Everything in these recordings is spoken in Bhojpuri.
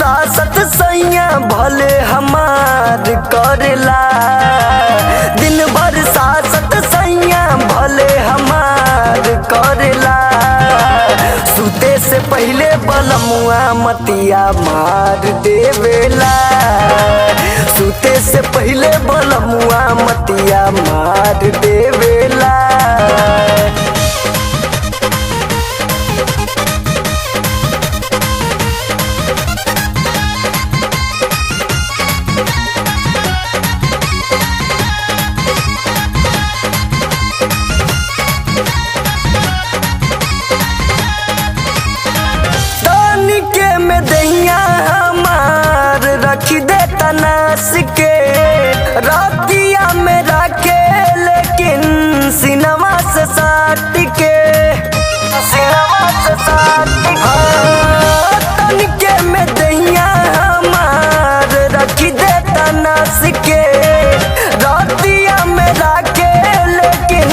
सासत सैया भले हमार करेला। दिन भर सासत सैया भले हमार करेला। सूते से पहले बलमुआ मतिया मार देवेला। सूते से पहले बलमुआ मतिया मार देवेला। के में दहिया हमार रख दे तनास के। रातिया में रखे लेकिन सिनेमा से साट के। सिनेमा से साट तन के में दहिया हमार रख दे तनास के। रातिया में रखे लेकिन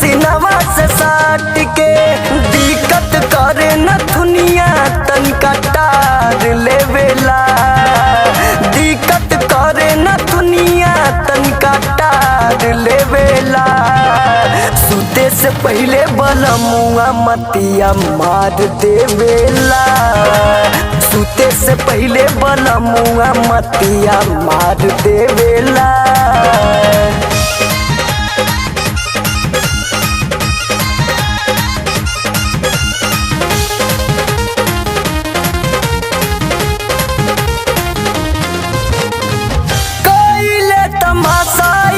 सिनेमा से साट के। दिक्कत करे न दुनिया तनिका टार लेवेला। दिक्कत करे न दुनिया तनिका टार लेवेला। सूते से पहले बलमुआ मतिया मार देवेला। सूते से पहले बलमुआ मतिया मार देवेला।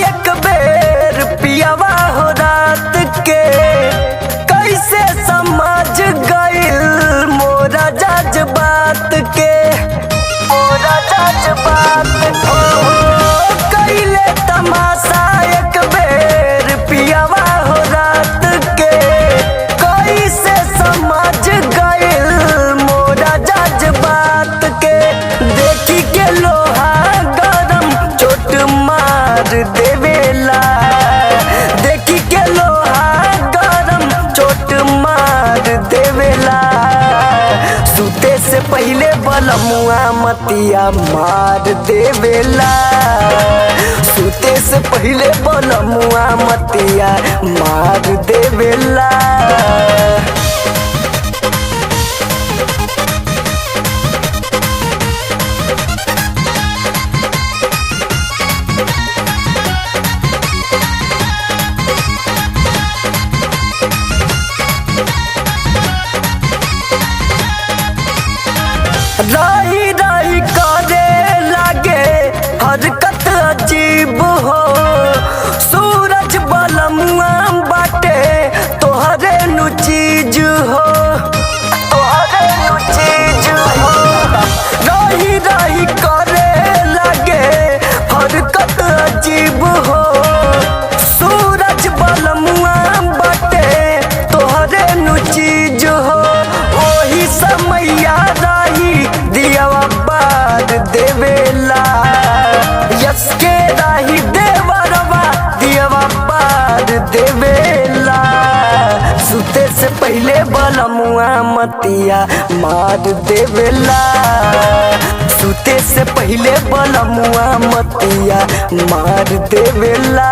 एक बेर पियावा हो रात के। कैसे समझ गइल मोरा जज्बात के। मोरा जज्बात हो कैले तमाशा एक बेर पियावा हो रात के। कैसे समझ गइल मोरा जज्बात के। देखी के लोहा गरम चोट मार देवेला। देखी के लोहा गरम चोट मार देवेला। सूते से पहले बलमुआ मतिया मार देवेला। सूते से पहले बलमुआ मतिया मार देवेला। रही रही करे लागे हरकत अजीब हो। सूरज बलमुआ बाटे तोहरे नु चीज हो। तोहरे नु चीज हो। रही रही करे लागे हरकत अजीब हो। सूरज बलमुआ बाटे तोहरे नु चीज हो। वही समैया दियावा बार देवेला। यस के राही देवरवा दियावा बार देवेला। सूते से पहले बलमुआ मतिया मार देवेला। सूते से पहले बलमुआ मतिया मार देवेला।